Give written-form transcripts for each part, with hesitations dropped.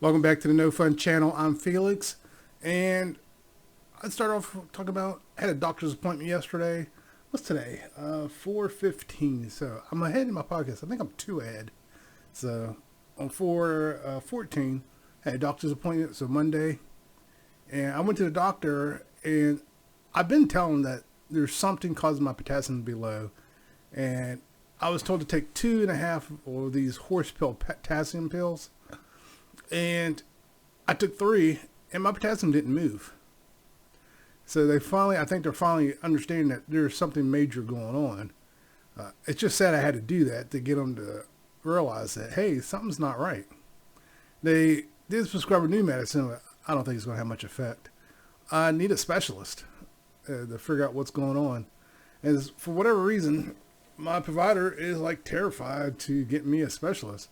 Welcome back to the No Fun channel. I'm Felix, and I'd start off talking about. I had a doctor's appointment yesterday. What's today? 4:15. So I'm ahead in my podcast. I think I'm two ahead. So on 4:14, I had a doctor's appointment. So Monday, and I went to the doctor, and I've been telling that there's something causing my potassium to be low, and I was told to take 2.5 of these horse pill potassium pills. And I took 3, and my potassium didn't move. So I think they're finally understanding that there's something major going on. It's just sad I had to do that to get them to realize that, hey, something's not right. They did prescribe a new medicine, but I don't think it's going to have much effect. I need a specialist to figure out what's going on. And for whatever reason, my provider is like terrified to get me a specialist.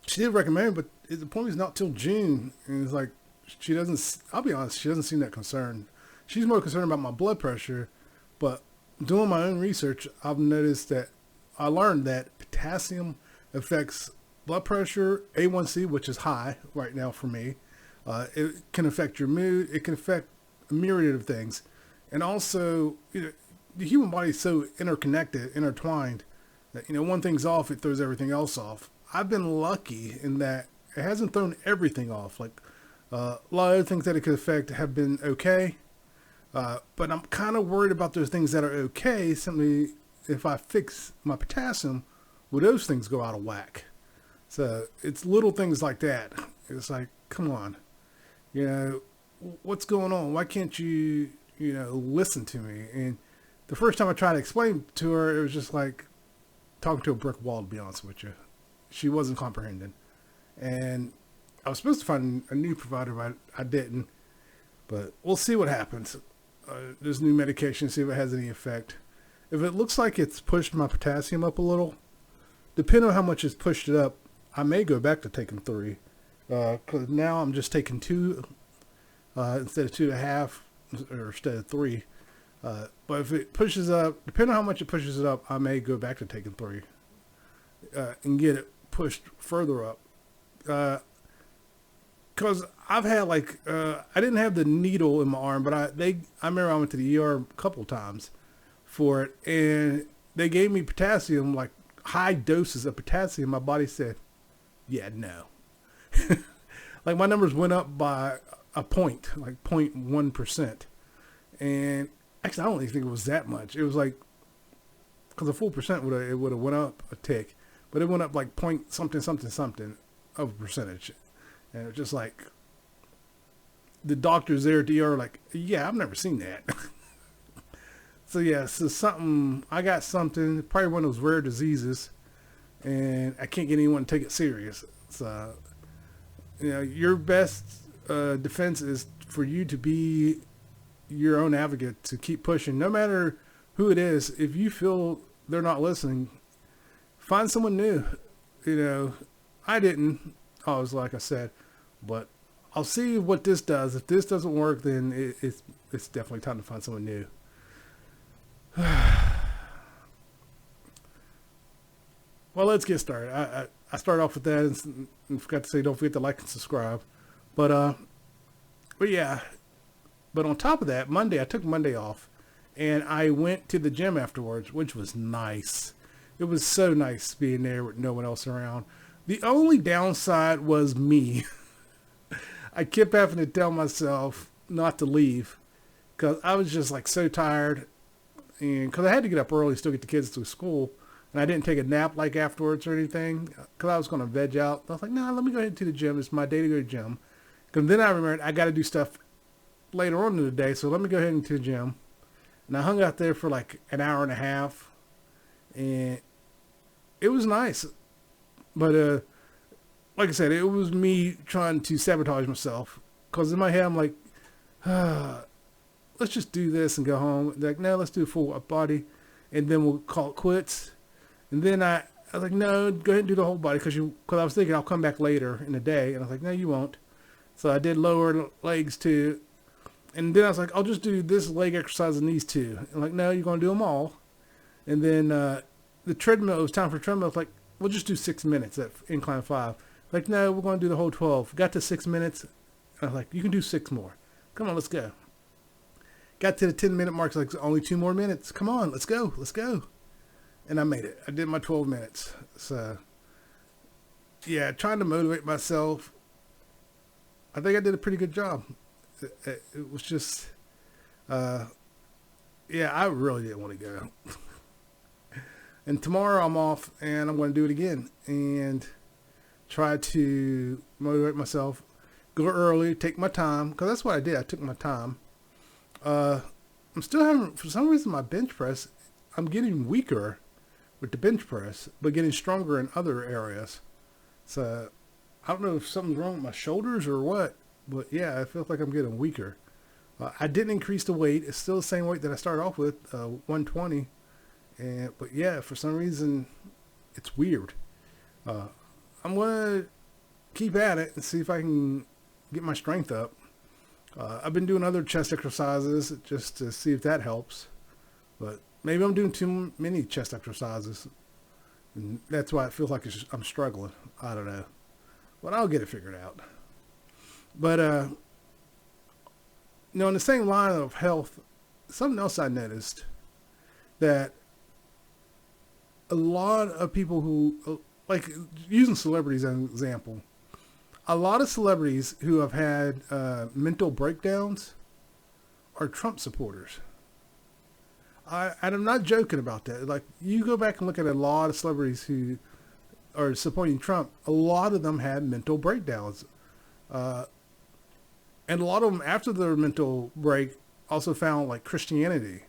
She did recommend, but the appointment's not till June. And it's like, I'll be honest, she doesn't seem that concerned. She's more concerned about my blood pressure. But doing my own research, I've noticed that I learned that potassium affects blood pressure, A1C, which is high right now for me. It can affect your mood. It can affect a myriad of things. And also, the human body is so intertwined, that, one thing's off, it throws everything else off. I've been lucky in that it hasn't thrown everything off. Like a lot of other things that it could affect have been okay, but I'm kind of worried about those things that are okay. Simply, if I fix my potassium, will those things go out of whack? So it's little things like that. It's like, come on, what's going on? Why can't you, listen to me? And the first time I tried to explain to her, it was just like talking to a brick wall, to be honest with you. She wasn't comprehending. And I was supposed to find a new provider, but I didn't. But we'll see what happens. There's new medication, see if it has any effect. If it looks like it's pushed my potassium up a little, depending on how much it's pushed it up, I may go back to taking 3. Because now I'm just taking 2 instead of 2.5, or instead of 3. But if it pushes up, depending on how much it pushes it up, I may go back to taking 3 and get it pushed further up. Because I've had I didn't have the needle in my arm, but I remember I went to the ER a couple times for it, and they gave me potassium, like high doses of potassium. My body said, yeah, no. Like my numbers went up by a point, like 0.1%. And actually, I don't even think it was that much. It was like, because a full percent would have went up a tick, but it went up like point something of a percentage. And it was just like, the doctors there at the ER are like, yeah, I've never seen that. So yeah, I got something, probably one of those rare diseases, and I can't get anyone to take it serious. So, your best defense is for you to be your own advocate, to keep pushing, no matter who it is. If you feel they're not listening, find someone new. I didn't. I was like I said, but I'll see what this does. If this doesn't work, then it's definitely time to find someone new. Well, let's get started. I start off with that and forgot to say, don't forget to like and subscribe. But yeah. But on top of that, Monday, I took Monday off, and I went to the gym afterwards, which was nice. It was so nice being there with no one else around. The only downside was me. I kept having to tell myself not to leave because I was just like so tired, and because I had to get up early, still get the kids to school, and I didn't take a nap like afterwards or anything because I was going to veg out. I was like, nah, let me go ahead to the gym. It's my day to go to the gym. Because then I remembered I got to do stuff later on in the day, so let me go ahead into the gym. And I hung out there for like an hour and a half, and it was nice. But like I said, it was me trying to sabotage myself, because in my head I'm like, let's just do this and go home. They're like, no, let's do a full body, and then we'll call it quits. And then I was like, no, go ahead and do the whole body, because I was thinking I'll come back later in the day, and I was like, no, you won't. So I did lower legs too. And then I was like, I'll just do this leg exercise and these 2. And like, no, you're going to do them all. And then the treadmill, it was time for treadmill. I was like, we'll just do 6 minutes at incline 5. Like, no, we're going to do the whole 12. Got to 6 minutes. I was like, you can do 6 more. Come on, let's go. Got to the 10-minute mark. It's like, only 2 more minutes. Come on, let's go. Let's go. And I made it. I did my 12 minutes. So, yeah, trying to motivate myself. I think I did a pretty good job. It was just, yeah, I really didn't want to go. And tomorrow I'm off and I'm going to do it again and try to motivate myself. Go early, take my time, because that's what I did. I took my time. I'm still having, for some reason, my bench press, I'm getting weaker with the bench press, but getting stronger in other areas. So I don't know if something's wrong with my shoulders or what, but yeah, I feel like I'm getting weaker. I didn't increase the weight. It's still the same weight that I started off with, 120. But yeah, for some reason, it's weird. I'm going to keep at it and see if I can get my strength up. I've been doing other chest exercises just to see if that helps. But maybe I'm doing too many chest exercises. And that's why it feels like I'm struggling. I don't know. But I'll get it figured out. But, in the same line of health, something else I noticed, that a lot of people who, like, using celebrities as an example, a lot of celebrities who have had mental breakdowns are Trump supporters. And I'm not joking about that. Like, you go back and look at a lot of celebrities who are supporting Trump, a lot of them had mental breakdowns. And a lot of them, after their mental break, also found, like, Christianity.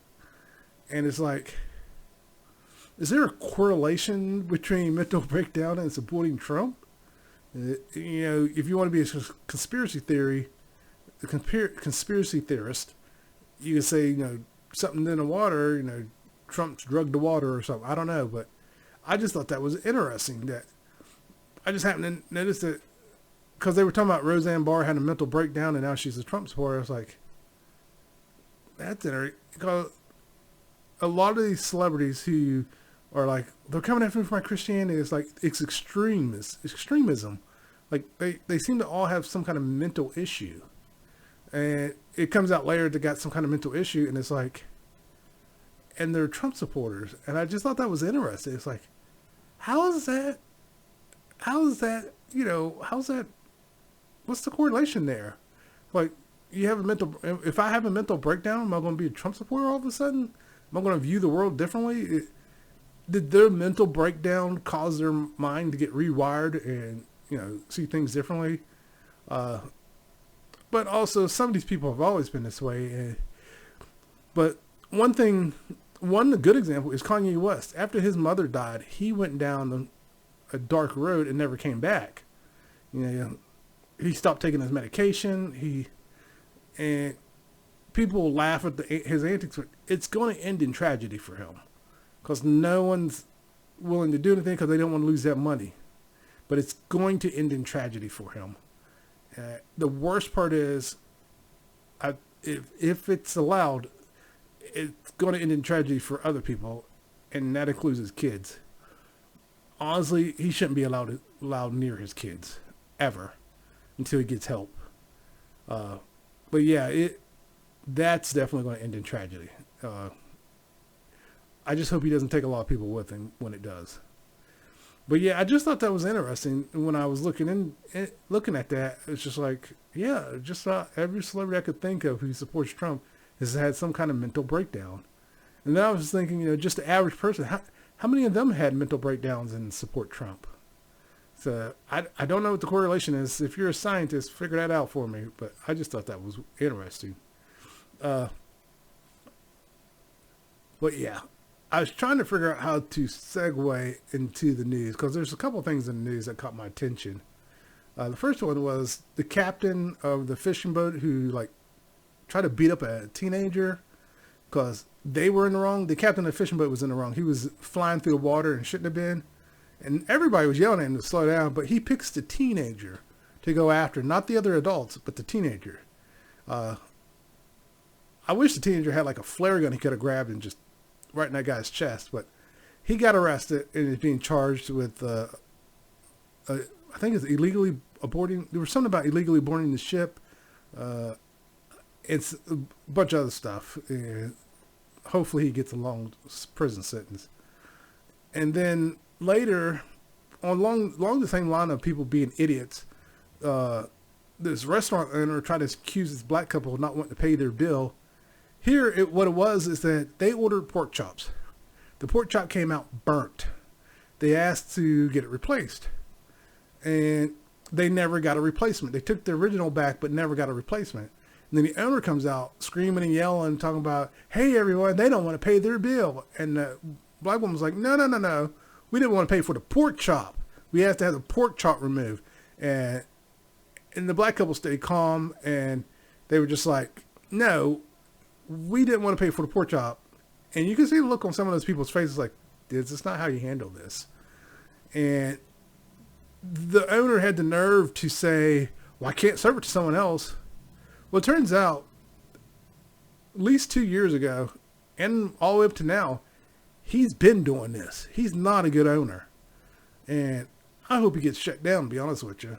And it's like, is there a correlation between mental breakdown and supporting Trump? If you want to be a conspiracy theorist, you can say, something in the water, Trump's drugged the water or something. I don't know, but I just thought that was interesting. That I just happened to notice that, because they were talking about Roseanne Barr had a mental breakdown and now she's a Trump supporter. I was like, that's interesting. Because a lot of these celebrities who are like, they're coming after me for my Christianity, it's like, it's extremism. Like, they seem to all have some kind of mental issue. And it comes out later they got some kind of mental issue, and it's like, and they're Trump supporters. And I just thought that was interesting. It's like, how's that, what's the correlation there? Like, if I have a mental breakdown, am I going to be a Trump supporter all of a sudden? Am I going to view the world differently? Did their mental breakdown cause their mind to get rewired and, see things differently? But also, some of these people have always been this way. But one good example is Kanye West. After his mother died, he went down a dark road and never came back. He stopped taking his medication. And people laugh at his antics. It's going to end in tragedy for him, because no one's willing to do anything because they don't want to lose that money. But it's going to end in tragedy for him. The worst part is, if it's allowed, it's going to end in tragedy for other people, and that includes his kids. Honestly, he shouldn't be allowed near his kids ever until he gets help. But yeah, that's definitely going to end in tragedy. I just hope he doesn't take a lot of people with him when it does. But yeah, I just thought that was interesting when I was looking at that. It's just like, yeah, just every celebrity I could think of who supports Trump has had some kind of mental breakdown. And then I was thinking, just the average person, how many of them had mental breakdowns and support Trump? So I don't know what the correlation is. If you're a scientist, figure that out for me. But I just thought that was interesting. But yeah, I was trying to figure out how to segue into the news, because there's a couple of things in the news that caught my attention. The first one was the captain of the fishing boat who tried to beat up a teenager because they were in the wrong. The captain of the fishing boat was in the wrong. He was flying through the water and shouldn't have been. And everybody was yelling at him to slow down, but he picks the teenager to go after, not the other adults, but the teenager. I wish the teenager had a flare gun he could have grabbed and just right in that guy's chest, but he got arrested and is being charged with, I I think it's illegally aborting. There was something about illegally boarding the ship. It's a bunch of other stuff. And hopefully he gets a long prison sentence. And then later, along the same line of people being idiots, this restaurant owner tried to accuse this black couple of not wanting to pay their bill. Here, what it was is that they ordered pork chops. The pork chop came out burnt. They asked to get it replaced. And they never got a replacement. They took the original back, but never got a replacement. And then the owner comes out screaming and yelling, talking about, hey, everyone, they don't want to pay their bill. And the black woman's like, no. We didn't want to pay for the pork chop. We have to have the pork chop removed. And the black couple stayed calm, and they were just like, no, we didn't want to pay for the pork chop. And you can see the look on some of those people's faces like, this is not how you handle this. And the owner had the nerve to say, well, I can't serve it to someone else. Well, it turns out, at least 2 years ago, and all the way up to now, he's been doing this. He's not a good owner. And I hope he gets shut down, to be honest with you.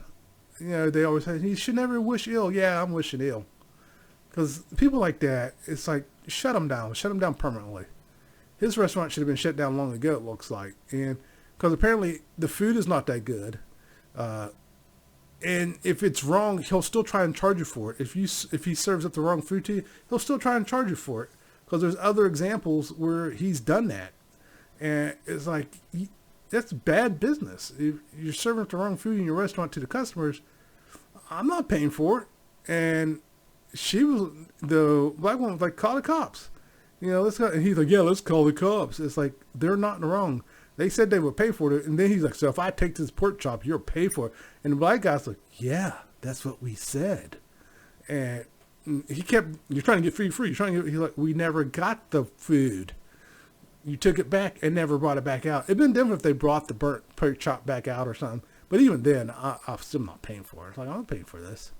You know, they always say, you should never wish ill. Yeah, I'm wishing ill. Because people like that, it's like, shut them down permanently. His restaurant should have been shut down long ago, it looks like. And because apparently the food is not that good. And if it's wrong, he'll still try and charge you for it. If he serves up the wrong food to you, he'll still try and charge you for it. Because there's other examples where he's done that. And it's like, that's bad business. If you're serving up the wrong food in your restaurant to the customers, I'm not paying for it. And the black woman was like, call the cops. You know, and he's like, yeah, let's call the cops. It's like, they're not in the wrong. They said they would pay for it. And then he's like, so if I take this pork chop, you'll pay for it. And the black guy's like, yeah, that's what we said. And he kept, you're trying to get free. He's like, we never got the food. You took it back and never brought it back out. It'd been different if they brought the burnt pork chop back out or something. But even then, I'm still not paying for it. It's like, I'm not paying for this.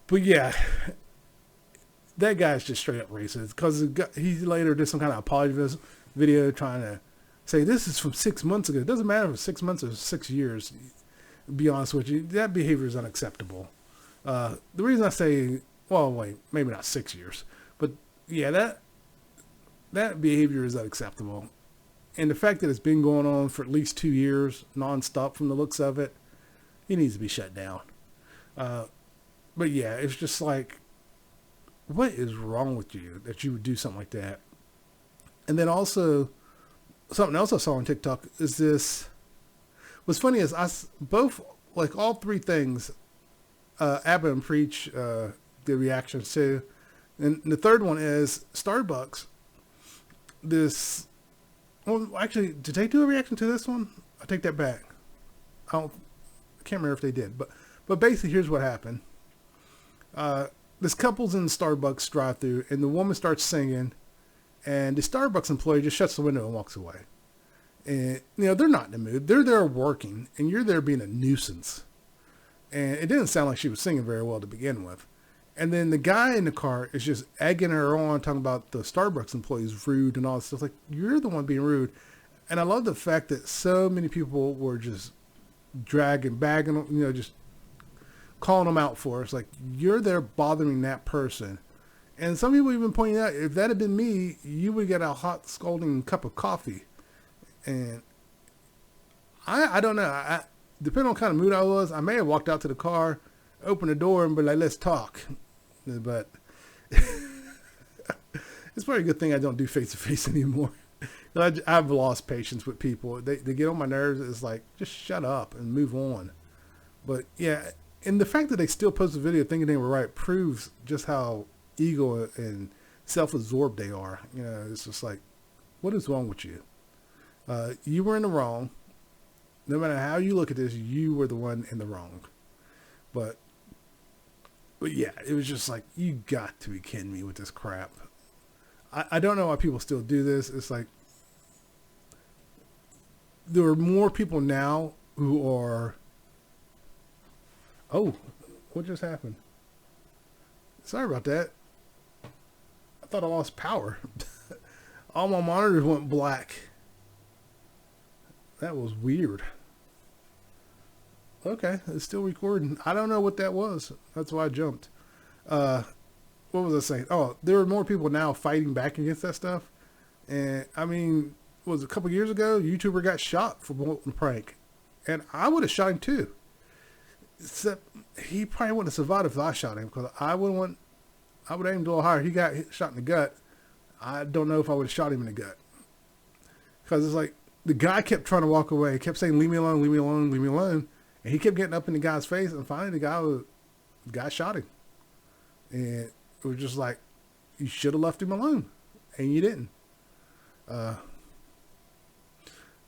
But yeah, that guy's just straight up racist. Because he later did some kind of apology video trying to say, this is from 6 months ago. It doesn't matter if it's 6 months or 6 years. To be honest with you, that behavior is unacceptable. The reason I say, well, wait, maybe not 6 years. But yeah, that behavior is unacceptable. And the fact that it's been going on for at least 2 years, nonstop from the looks of it, he needs to be shut down. But yeah, it's just like, what is wrong with you that you would do something like that? And then also, something else I saw on TikTok is this. What's funny is all three things, Abba and Preach did reactions to. And the third one is Starbucks. Actually, did they do a reaction to this one? I take that back. I can't remember if they did. But basically, here's what happened. This couple's in the Starbucks drive-thru, and the woman starts singing, and the Starbucks employee just shuts the window and walks away. And, they're not in the mood. They're there working, and you're there being a nuisance. And it didn't sound like she was singing very well to begin with. And then the guy in the car is just egging her on, talking about the Starbucks employees rude and all this stuff. Like, you're the one being rude. And I love the fact that so many people were just bagging them, just calling them out for us. Like, you're there bothering that person. And some people even pointing out, if that had been me, you would get a hot scalding cup of coffee. And I don't know. Depending on what kind of mood I was, I may have walked out to the car, opened the door, and be like, let's talk. But it's probably a good thing I don't do face-to-face anymore. I've lost patience with people. They get on my nerves. It's like, just shut up and move on. But yeah, and the fact that they still post a video thinking they were right proves just how ego and self-absorbed they are. It's just like, what is wrong with you? You were in the wrong. No matter how you look at this, you were the one in the wrong. But yeah, it was just like, you got to be kidding me with this crap. I don't know why people still do this. It's like, there are more people now who are, oh, what just happened? Sorry about that. I thought I lost power. All my monitors went black. That was weird. Okay, it's still recording. I don't know what that was. That's why I jumped. Uh, what was I saying? Oh, there are more people now fighting back against that stuff. And I mean, was a couple years ago, YouTuber got shot for a prank, and I would have shot him too. Except he probably wouldn't have survived if I shot him because I wouldn't want. I would aim a little higher. He got shot in the gut. I don't know if I would have shot him in the gut because it's like the guy kept trying to walk away. He kept saying, "Leave me alone, leave me alone, leave me alone," and he kept getting up in the guy's face. And finally, the guy shot him, and it was just like you should have left him alone, and you didn't. Uh,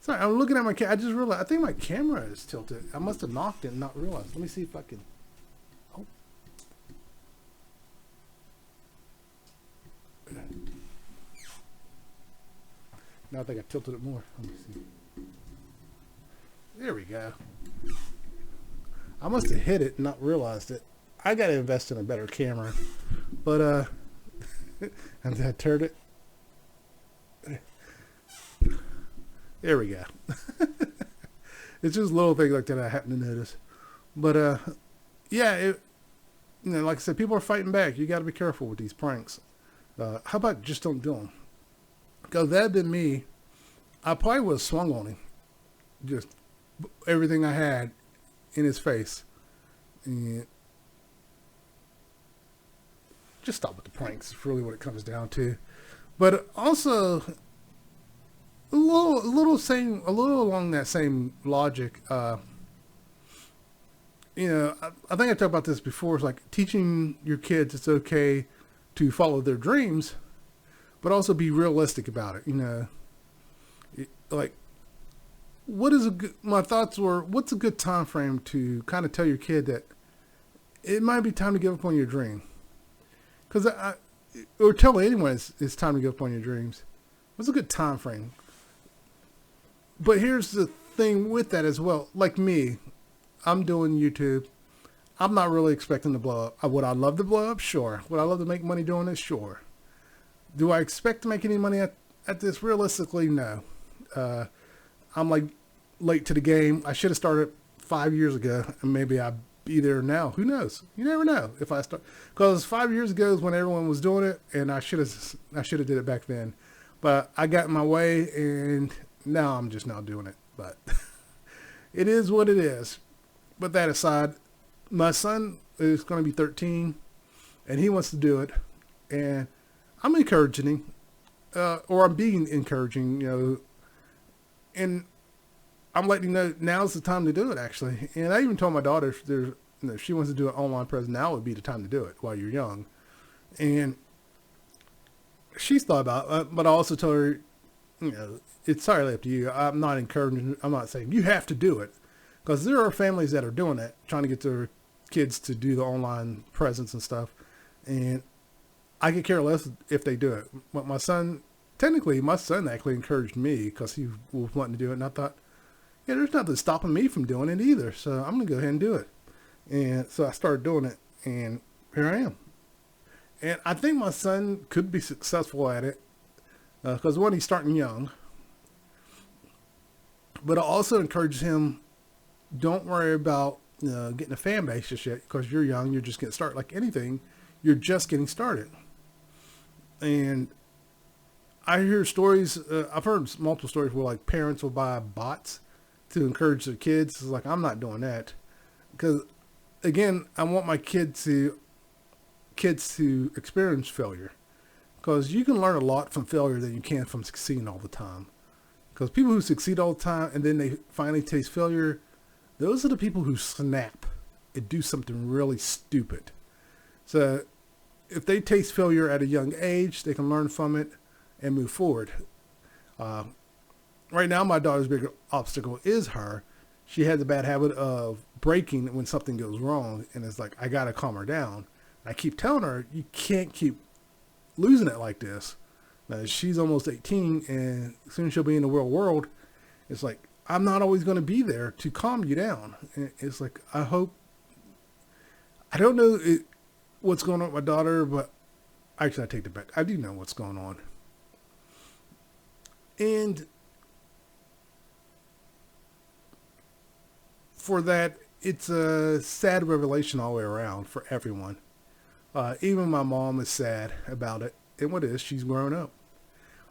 Sorry, I'm looking at my camera. I just realized I think my camera is tilted. I must have knocked it and not realized. Let me see if I can. Oh. Now I think I tilted it more. Let me see. There we go. I must have hit it and not realized it. I got to invest in a better camera. But, and I turned it. There we go. It's just little things like that I happen to notice. But, yeah, like I said, people are fighting back. You got to be careful with these pranks. How about just don't do them? Because that had been me. I probably would have swung on him. Just everything I had in his face. And just stop with the pranks. It's really what it comes down to. But also, a little along that same logic. I think I talked about this before. It's like teaching your kids it's okay to follow their dreams, but also be realistic about it. Like, what is my thoughts were, what's a good time frame to kind of tell your kid that it might be time to give up on your dream? Because or tell anyone it's time to give up on your dreams. What's a good time frame? But here's the thing with that as well. Like me, I'm doing YouTube. I'm not really expecting to blow up. Would I love to blow up? Sure. Would I love to make money doing this? Sure. Do I expect to make any money at this? Realistically, no. I'm like late to the game. I should have started 5 years ago, and maybe I'd be there now. Who knows? You never know if I start. Because 5 years ago is when everyone was doing it, and I should have did it back then. But I got in my way, and now I'm just now doing it. But it is what it is. But that aside, my son is going to be 13, and he wants to do it, and I'm encouraging him, or I'm being encouraging, and I'm letting him know now's the time to do it, actually. And I even told my daughter if she wants to do an online present, now would be the time to do it while you're young. And she's thought about it, but I also told her, it's entirely up to you. I'm not encouraging, I'm not saying you have to do it, because there are families that are doing that, trying to get their kids to do the online presents and stuff. And I could care less if they do it. But my son actually encouraged me because he was wanting to do it. And I thought, yeah, there's nothing stopping me from doing it either. So I'm going to go ahead and do it. And so I started doing it, and here I am. And I think my son could be successful at it because, one, he's starting young. But I also encourage him, don't worry about getting a fan base just yet because you're young. You're just getting started. Like anything, you're just getting started. And I hear stories, I've heard multiple stories where like parents will buy bots to encourage their kids. It's like, I'm not doing that. Because again, I want my kids to experience failure. Because you can learn a lot from failure than you can from succeeding all the time. Because people who succeed all the time and then they finally taste failure, those are the people who snap and do something really stupid. So if they taste failure at a young age, they can learn from it and move forward. Right now, my daughter's big obstacle is her. She has a bad habit of breaking when something goes wrong. And it's like, I got to calm her down. I keep telling her, you can't keep losing it like this. Now, she's almost 18, and soon she'll be in the real world. It's like, I'm not always going to be there to calm you down. And it's like, I don't know what's going on with my daughter, but actually I take it back. I do know what's going on. And for that, it's a sad revelation all the way around for everyone. Even my mom is sad about it. And what is, she's grown up.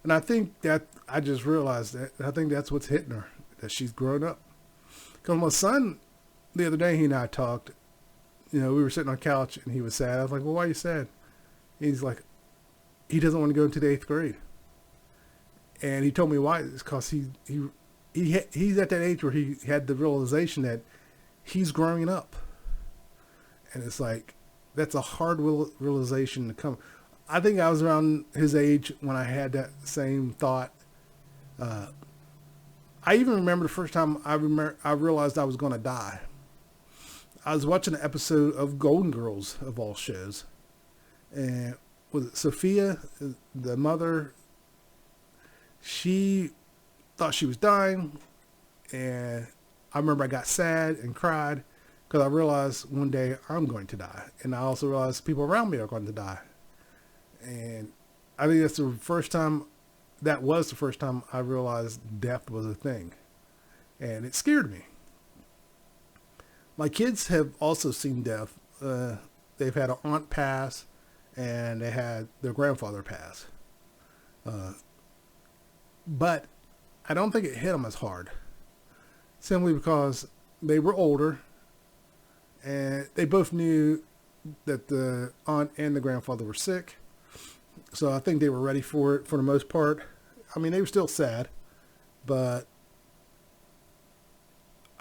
And I think that, I just realized that, I think that's what's hitting her, that she's grown up. Because my son, the other day, he and I talked, we were sitting on the couch and he was sad. I was like, well, why are you sad? He's like, he doesn't want to go into the 8th grade. And he told me why. It's because he's at that age where he had the realization that he's growing up. And it's like, that's a hard realization to come. I think I was around his age when I had that same thought. I even remember the first time I realized I was going to die. I was watching an episode of Golden Girls, of all shows. And was it Sophia, the mother? She thought she was dying. And I remember I got sad and cried because I realized one day I'm going to die. And I also realized people around me are going to die. And I think that's the first time, that was the first time I realized death was a thing. And it scared me. My kids have also seen death. They've had an aunt pass and they had their grandfather pass. But I don't think it hit them as hard. Simply because they were older and they both knew that the aunt and the grandfather were sick. So I think they were ready for it for the most part. I mean, they were still sad, but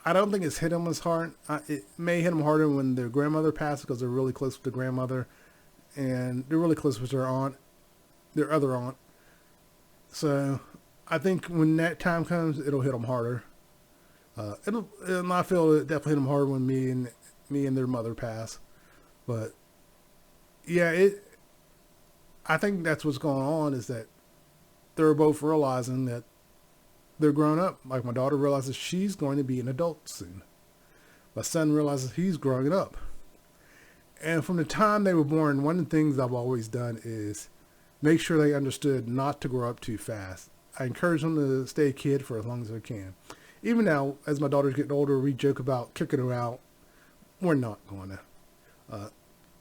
I don't think it's hit them as hard. It may hit them harder when their grandmother passed because they're really close with the grandmother and they're really close with their aunt, their other aunt. So I think when that time comes, it'll hit them harder. And I feel it definitely hit them hard when me and their mother pass. But yeah, I think that's what's going on, is that they're both realizing that they're grown up. Like my daughter realizes she's going to be an adult soon. My son realizes he's growing up. And from the time they were born, one of the things I've always done is make sure they understood not to grow up too fast. I encourage them to stay a kid for as long as they can. Even now, as my daughter's getting older, we joke about kicking her out. We're not going to.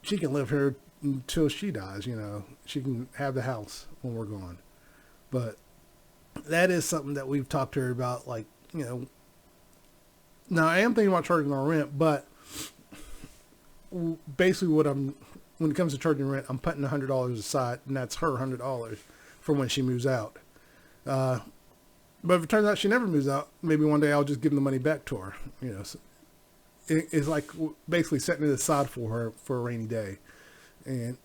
She can live here until she dies, She can have the house when we're gone. But that is something that we've talked to her about, Now, I am thinking about charging our rent, but basically when it comes to charging rent, I'm putting $100 aside, and that's her $100 for when she moves out. But if it turns out she never moves out, maybe one day I'll just give the money back to her. So it's like basically setting it aside for her for a rainy day. And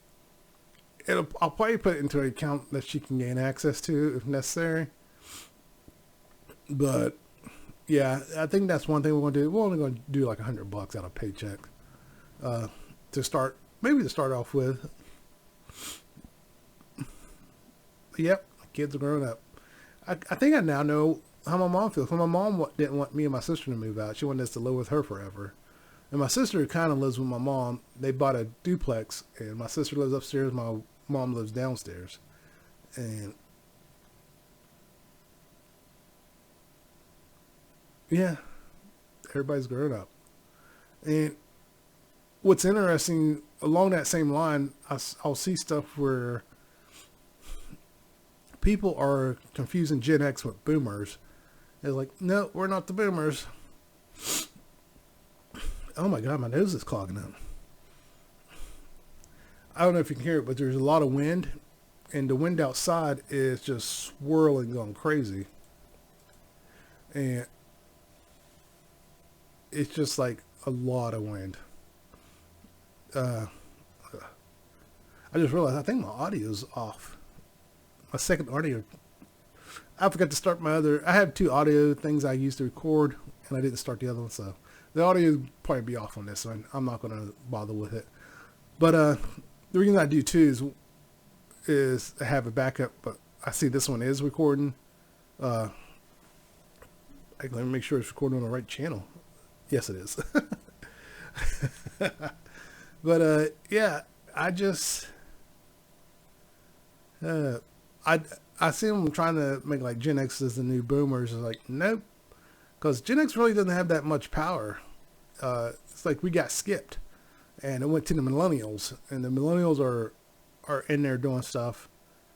I'll probably put it into an account that she can gain access to if necessary. But yeah, I think that's one thing we're going to do. We're only going to do like $100 out of paycheck to start off with. Yep, kids are growing up. I think I now know how my mom feels. My mom didn't want me and my sister to move out. She wanted us to live with her forever. And my sister kind of lives with my mom. They bought a duplex, and my sister lives upstairs. My mom lives downstairs. And yeah, everybody's grown up. And what's interesting, along that same line, I'll see stuff where people are confusing Gen X with boomers. They're like, no, we're not the boomers. Oh my God, my nose is clogging up. I don't know if you can hear it, but there's a lot of wind, and the wind outside is just swirling, going crazy. And it's just like a lot of wind. I just realized I think my audio's off. My second audio. I forgot to start I have two audio things I used to record, and I didn't start the other one, so the audio will probably be off on this one. I'm not going to bother with it. But the reason I do too is to have a backup, but I see this one is recording. Let me make sure it's recording on the right channel. Yes, it is. But yeah, I just I see them trying to make like Gen X as the new boomers. It's like, nope, because Gen X really doesn't have that much power. it's like we got skipped, and it went to the millennials, and the millennials are in there doing stuff.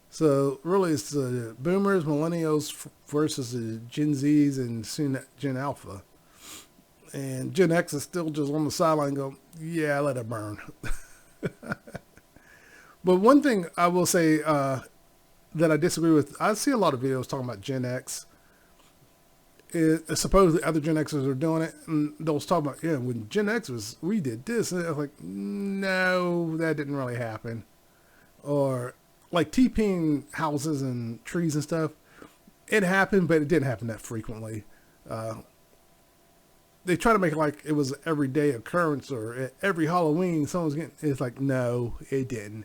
So really, it's the boomers, millennials versus the Gen Zs and soon Gen Alpha. And Gen X is still just on the sideline going, yeah, let it burn. But one thing I will say that I disagree with, I see a lot of videos talking about Gen X. Supposedly other Gen Xers are doing it, and they'll talk about, yeah, when Gen X was, we did this. And I was like, no, that didn't really happen. Or like TPing houses and trees and stuff, it happened, but it didn't happen that frequently. They try to make it like it was an everyday occurrence or every Halloween someone's getting, it's like, no, it didn't.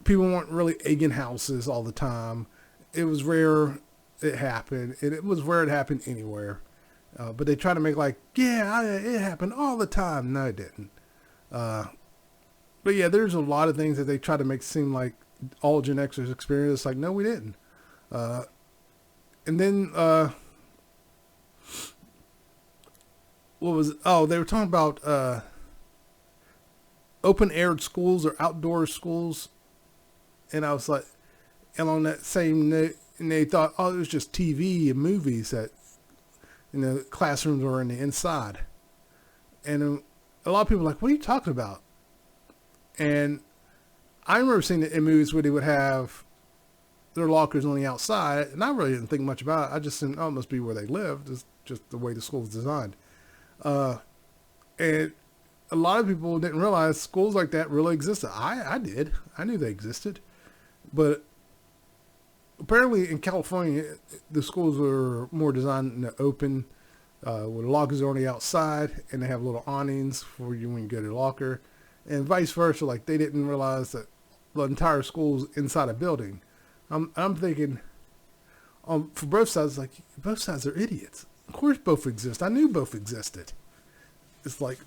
People weren't really egging houses all the time. It was rare it happened. It was rare it happened anywhere. But they try to make like, yeah, it happened all the time. No, it didn't. But yeah, there's a lot of things that they try to make seem like all Gen Xers experienced. Like, no, we didn't. And then, what was it? Oh, they were talking about open aired schools or outdoor schools. And I was like, and on that same note, and they thought, oh, it was just TV and movies that, classrooms were in the inside. And a lot of people were like, what are you talking about? And I remember seeing it in movies where they would have their lockers on the outside, and I really didn't think much about it. I just assumed, oh, it must be where they lived. It's just the way the school is designed. And a lot of people didn't realize schools like that really existed. I did. I knew they existed. But apparently in California, the schools are more designed in the open, where the lockers are on the outside, and they have little awnings for you when you go to the locker. And vice versa, like they didn't realize that the entire school's inside a building. I'm thinking, for both sides, like both sides are idiots. Of course, both exist. I knew both existed. It's like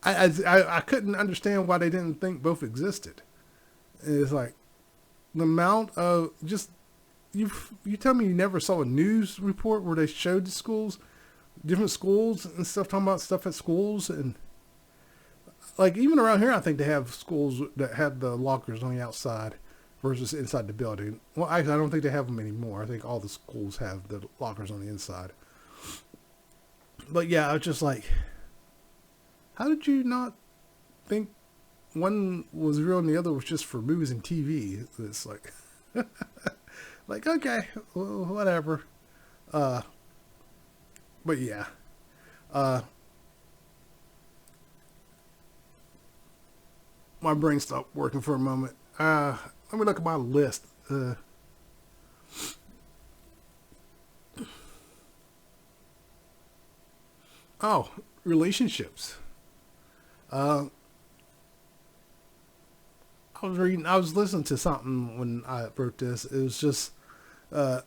I couldn't understand why they didn't think both existed. And it's like the amount of just you tell me you never saw a news report where they showed the schools, different schools and stuff, talking about stuff at schools. And like even around here, I think they have schools that have the lockers on the outside versus inside the building. Well, actually, I don't think they have them anymore. I think all the schools have the lockers on the inside. But yeah, I was just like, how did you not think one was real and the other was just for movies and TV? It's like, like, okay, well, whatever. But yeah, my brain stopped working for a moment. Let me look at my list. Oh, relationships. I was listening to something when I wrote this. It was just, I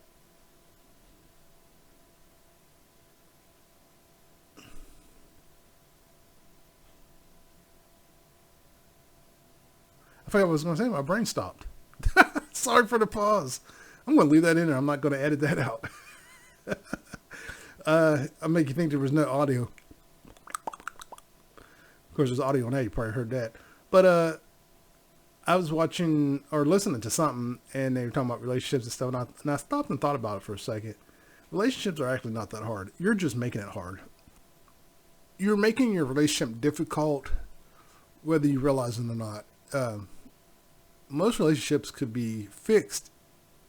forgot what I was going to say. My brain stopped. Sorry for the pause. I'm going to leave that in there. I'm not going to edit that out. I'll make you think there was no audio. Of course, there's audio now. You probably heard that. But I was watching or listening to something, and they were talking about relationships and stuff, and I stopped and thought about it for a second. Relationships are actually not that hard. You're just making it hard. You're making your relationship difficult, whether you realize it or not. Most relationships could be fixed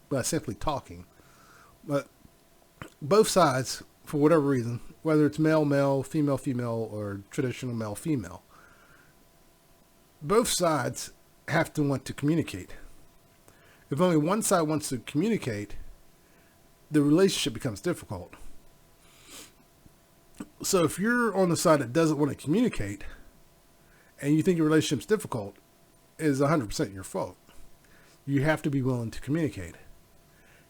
by simply talking. But both sides, for whatever reason, whether it's male-male, female-female, or traditional male-female, both sides have to want to communicate. If only one side wants to communicate, the relationship becomes difficult. So if you're on the side that doesn't want to communicate, and you think your relationship's difficult, it is 100% your fault. You have to be willing to communicate.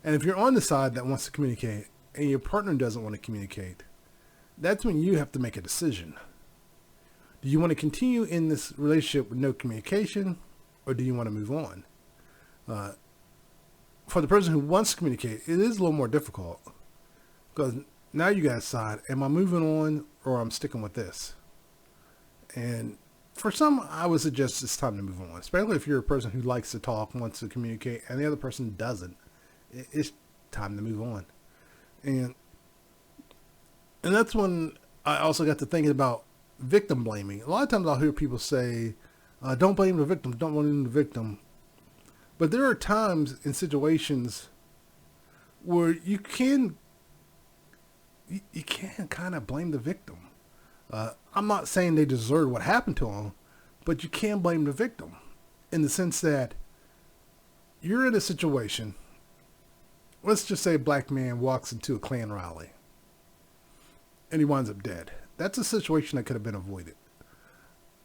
And if you're on the side that wants to communicate, and your partner doesn't want to communicate, that's when you have to make a decision. Do you want to continue in this relationship with no communication, or do you want to move on? For the person who wants to communicate, it is a little more difficult because Now you guys decide, am I moving on or I'm sticking with this? And for some, I would suggest it's time to move on, especially if you're a person who likes to talk, wants to communicate, and the other person doesn't. It's time to move on. And and that's when I also got to thinking about victim blaming. A lot of times I'll hear people say, don't blame the victim, don't blame the victim. But there are times in situations where you can kind of blame the victim. I'm not saying they deserve what happened to them, but you can blame the victim in the sense that you're in a situation. Let's just say a black man walks into a Klan rally and he winds up dead. That's a situation that could have been avoided.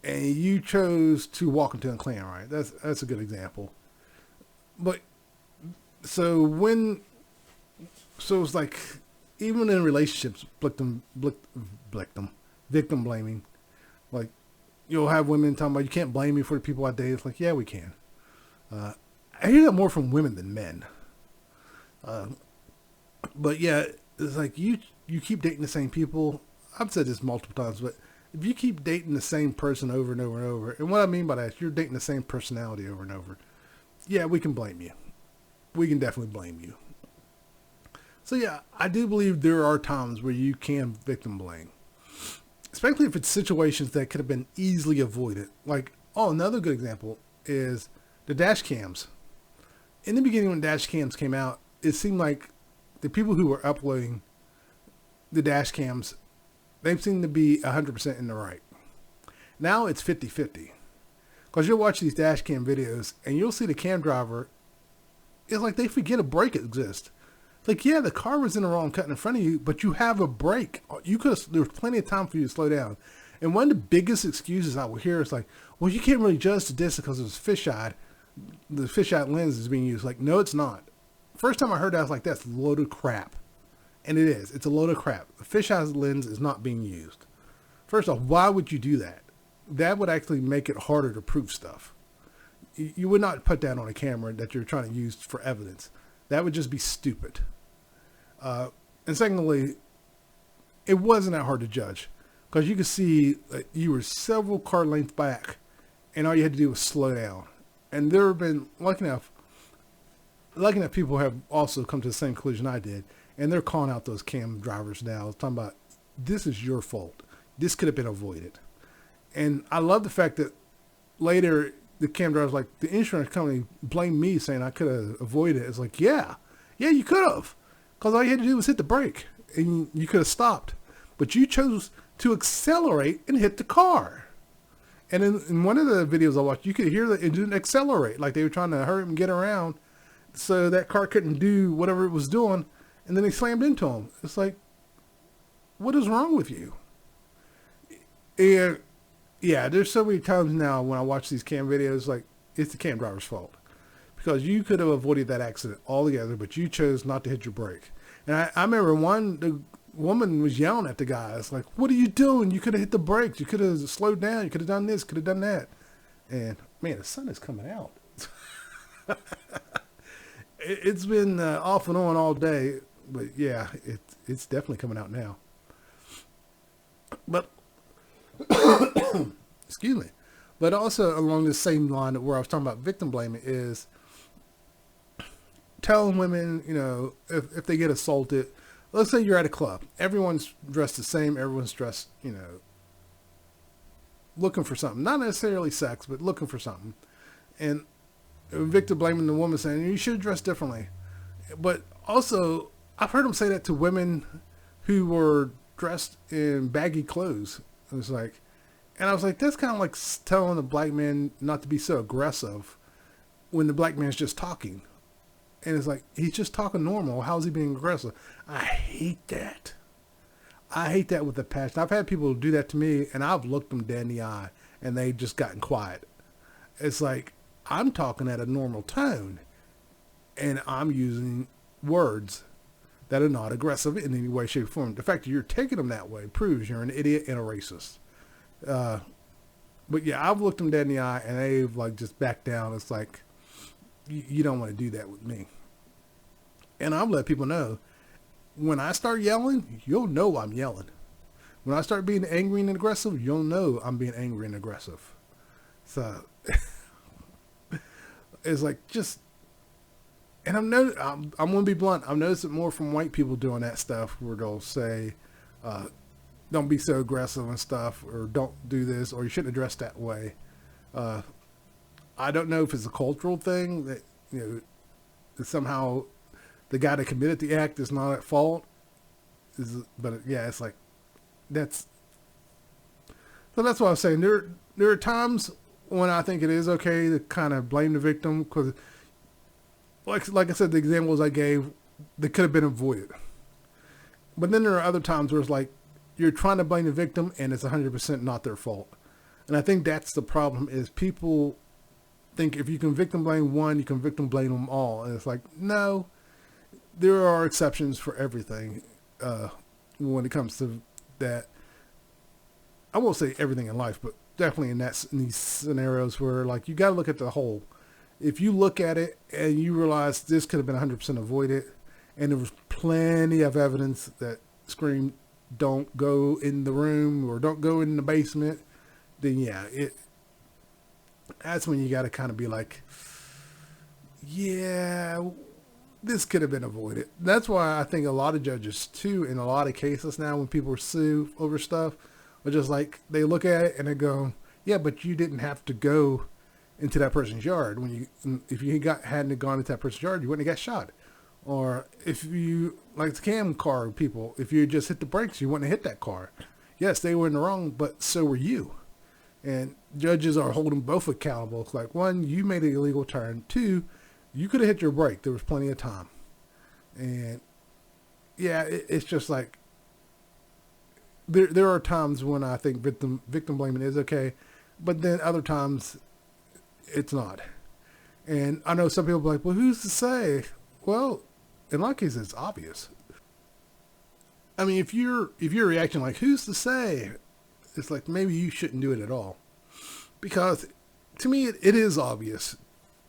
And you chose to walk into a Klan rally. That's a good example. But so it's like, even in relationships, victim blaming. Like, you'll have women talking about, you can't blame me for the people I date. It's like, yeah, we can. I hear that more from women than men. But yeah, it's like you keep dating the same people. I've said this multiple times, but if you keep dating the same person over and over and over, and what I mean by that is you're dating the same personality over and over, yeah, we can blame you. We can definitely blame you. So yeah, I do believe there are times where you can victim blame, especially if it's situations that could have been easily avoided. Like, another good example is the dash cams. In the beginning, when dash cams came out, it seemed like the people who were uploading the dash cams, they seem to be 100% in the right. Now it's 50-50. Because you'll watch these dash cam videos and you'll see the cam driver, it's like they forget a brake exists. It's like, yeah, the car was in the wrong cut in front of you, but you have a brake. There was plenty of time for you to slow down. And one of the biggest excuses I will hear is like, well, you can't really judge the distance because it was fisheye. The fisheye lens is being used. Like, no, it's not. First time I heard that, I was like, that's a load of crap. And it is. It's a load of crap. The fisheye lens is not being used. First off, why would you do that? That would actually make it harder to prove stuff. You would not put that on a camera that you're trying to use for evidence. That would just be stupid. And secondly, it wasn't that hard to judge because you could see that you were several car lengths back and all you had to do was slow down. And there have been, lucky enough people have also come to the same conclusion I did, and they're calling out those cam drivers now, talking about, this is your fault. This could have been avoided. And I love the fact that later the cam driver's like, the insurance company blamed me saying I could have avoided it. It's like, yeah, you could have. Because all you had to do was hit the brake and you could have stopped. But you chose to accelerate and hit the car. And in one of the videos I watched, you could hear the engine accelerate, like they were trying to hurry up and get around so that car couldn't do whatever it was doing. And then they slammed into him. It's like, what is wrong with you? And yeah, there's so many times now when I watch these cam videos, like, it's the cam driver's fault. Because you could have avoided that accident altogether, but you chose not to hit your brake. And I remember the woman was yelling at the guy. It's like, what are you doing? You could have hit the brakes. You could have slowed down. You could have done this, could have done that. And man, the sun is coming out. It's been off and on all day, but yeah, it's definitely coming out now. But excuse me. But also along the same line where I was talking about victim blaming is telling women, if they get assaulted, let's say you're at a club, everyone's dressed the same, everyone's dressed, looking for something, not necessarily sex, but looking for something. And victim blaming the woman saying, you should dress differently. But also, I've heard them say that to women who were dressed in baggy clothes. It was like, and I was like, that's kind of like telling the black man not to be so aggressive when the black man's just talking. And it's like, he's just talking normal. How's he being aggressive? I hate that. I hate that with a passion. I've had people do that to me, and I've looked them dead in the eye, and they've just gotten quiet. It's like, I'm talking at a normal tone, and I'm using words that are not aggressive in any way, shape, or form. The fact that you're taking them that way proves you're an idiot and a racist. But yeah, I've looked them dead in the eye, and they've like just backed down. It's like, you don't want to do that with me. And I've let people know, when I start yelling, you'll know I'm yelling. When I start being angry and aggressive, you'll know I'm being angry and aggressive. So it's like just, and I'm going to be blunt. I've noticed it more from white people doing that stuff where they'll say, don't be so aggressive and stuff, or don't do this, or you shouldn't address that way. I don't know if it's a cultural thing that, that somehow the guy that committed the act is not at fault. But yeah, it's like, that's what I was saying. There are times when I think it is okay to kind of blame the victim, because like I said, the examples I gave, they could have been avoided. But then there are other times where it's like you're trying to blame the victim and it's 100% not their fault. And I think that's the problem, is people think if you can victim blame one, you can victim blame them all. And it's like, no, there are exceptions for everything when it comes to that. I won't say everything in life, but definitely in these scenarios where, like, you got to look at the whole. If you look at it and you realize this could have been 100% avoided, and there was plenty of evidence that screamed, don't go in the room or don't go in the basement, then yeah, that's when you got to kind of be like, yeah, this could have been avoided. That's why I think a lot of judges too, in a lot of cases now, when people sue over stuff, are just like, they look at it and they go, yeah, but you didn't have to go into that person's yard. If you hadn't gone into that person's yard, you wouldn't have got shot. Or if you, like the cam car people, if you just hit the brakes, you wouldn't have hit that car. Yes, they were in the wrong, but so were you. And judges are holding both accountable. It's like, one, you made an illegal turn. Two, you could have hit your brake. There was plenty of time. And yeah, it's just like, there are times when I think victim blaming is okay, but then other times it's not. And I know some people are like, well, who's to say? Well, in a lot of cases, it's obvious. I mean, if you're reacting like, who's to say? It's like, maybe you shouldn't do it at all. Because to me, it is obvious.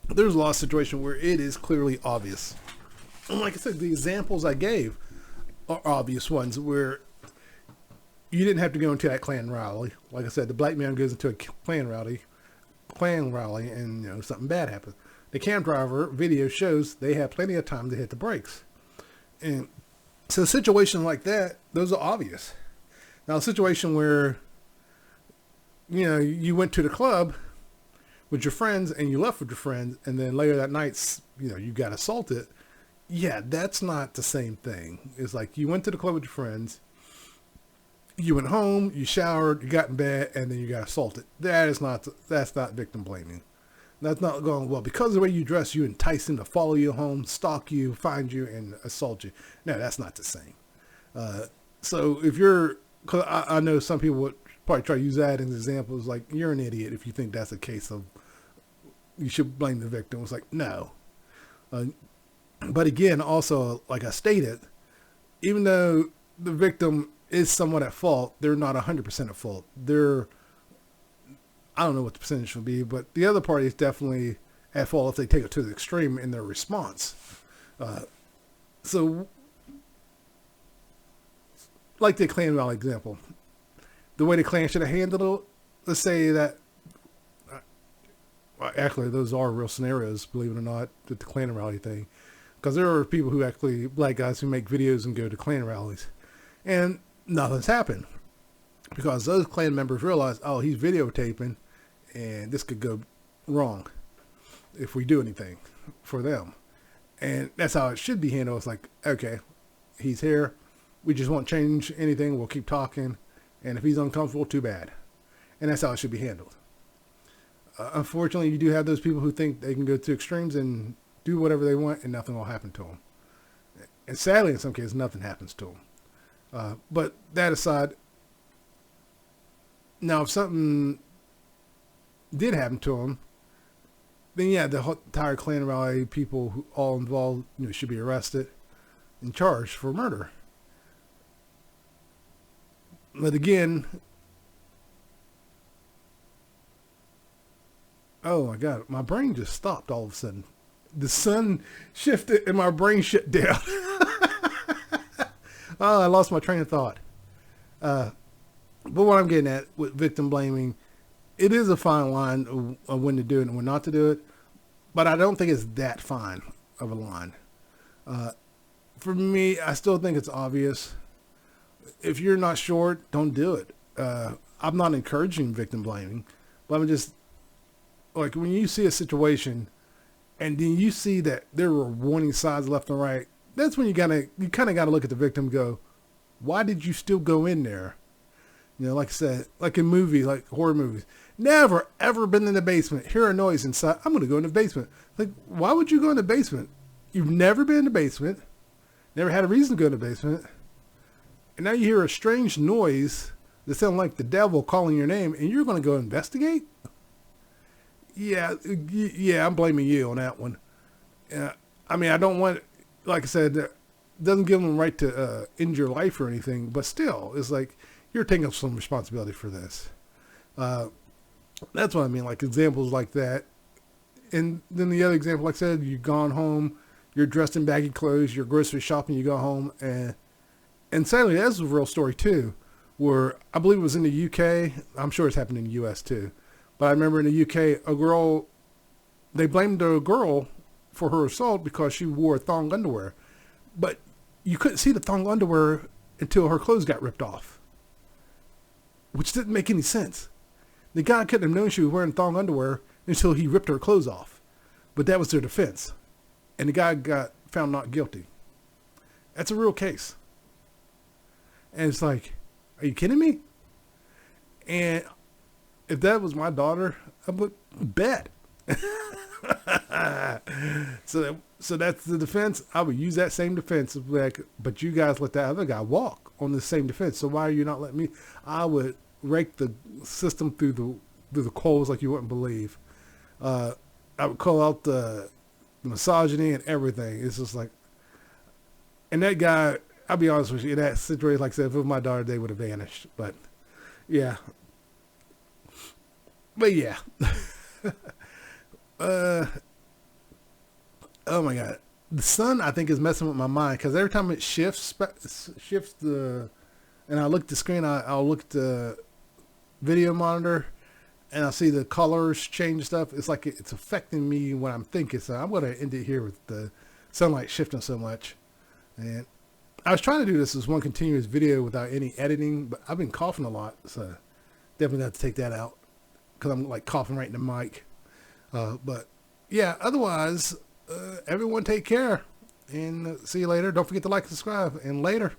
There's a lot of situations where it is clearly obvious. And like I said, the examples I gave are obvious ones where you didn't have to go into that Klan rally. Like I said, the black man goes into a Klan rally, and something bad happens. The cam driver video shows they had plenty of time to hit the brakes. And so a situation like that, those are obvious. Now, a situation where, you went to the club with your friends and you left with your friends, and then later that night, you got assaulted. Yeah, that's not the same thing. It's like you went to the club with your friends, you went home, you showered, you got in bed, and then you got assaulted. That's not victim blaming. That's not going, well, because of the way you dress, you entice him to follow you home, stalk you, find you, and assault you. No, that's not the same. So if because I know some people would probably try to use that as examples, like, you're an idiot if you think that's a case of you should blame the victim. It's like, no. But again, also, like I stated, even though the victim is somewhat at fault, they're not 100% at fault. I don't know what the percentage will be, but the other party is definitely at fault if they take it to the extreme in their response. So, like the Klan rally example, the way the Klan should have handled it, let's say that, actually those are real scenarios, believe it or not, with the Klan rally thing. Because there are people black guys who make videos and go to Klan rallies. And nothing's happened. Because those Klan members realize, oh, he's videotaping, and this could go wrong if we do anything for them. And that's how it should be handled. It's like, okay, he's here. We just won't change anything. We'll keep talking. And if he's uncomfortable, too bad. And that's how it should be handled. Unfortunately, you do have those people who think they can go to extremes and do whatever they want and nothing will happen to them. And sadly, in some cases, nothing happens to them. But that aside, now if something did happen to them, then yeah, the entire Klan rally people who all involved should be arrested and charged for murder. But again, oh my God, my brain just stopped all of a sudden. The sun shifted and my brain shut down. Oh, I lost my train of thought. Uh, but what I'm getting at with victim blaming, it is a fine line of when to do it and when not to do it. But I don't think it's that fine of a line. Uh, for me, I still think it's obvious. If you're not sure, don't do it. I'm not encouraging victim blaming, but I'm just like when you see a situation and then you see that there are warning signs left and right. That's when you kind of gotta look at the victim and go, why did you still go in there? You know, like I said, like in movies, like horror movies, never ever been in the basement. Hear a noise inside. I'm gonna go in the basement. Like, why would you go in the basement? You've never been in the basement, never had a reason to go in the basement, and now you hear a strange noise that sounds like the devil calling your name, and you're gonna go investigate? Yeah, I'm blaming you on that one. I mean, I don't want, like I said, it doesn't give them the right to end your life or anything, but still, it's like you're taking up some responsibility for this. Uh, that's what I mean, like examples like that. And then the other example, like I said, you've gone home, you're dressed in baggy clothes, you're grocery shopping, you go home, and sadly, that's a real story too, where I believe it was in the UK. I'm sure it's happened in the US too. But I remember in the UK, they blamed a girl for her assault because she wore thong underwear. But you couldn't see the thong underwear until her clothes got ripped off, which didn't make any sense. The guy couldn't have known she was wearing thong underwear until he ripped her clothes off. But that was their defense. And the guy got found not guilty. That's a real case. And it's like, are you kidding me? And if that was my daughter, I would bet. So that's the defense. I would use that same defense. Like, but you guys let that other guy walk on the same defense. So why are you not letting me? I would rake the system through the coals like you wouldn't believe. I would call out the misogyny and everything. It's just like, and that guy, I'll be honest with you, in that situation, like I said, if it was my daughter, they would have vanished. But yeah. Oh my God. The sun, I think, is messing with my mind because every time it shifts and I look at the screen, I'll look at the video monitor and I'll see the colors change stuff. It's like it's affecting me when I'm thinking. So I'm going to end it here with the sunlight shifting so much. And I was trying to do this as one continuous video without any editing, but I've been coughing a lot. So definitely have to take that out because I'm like coughing right in the mic. But yeah, otherwise, everyone take care and see you later. Don't forget to like and subscribe, and later.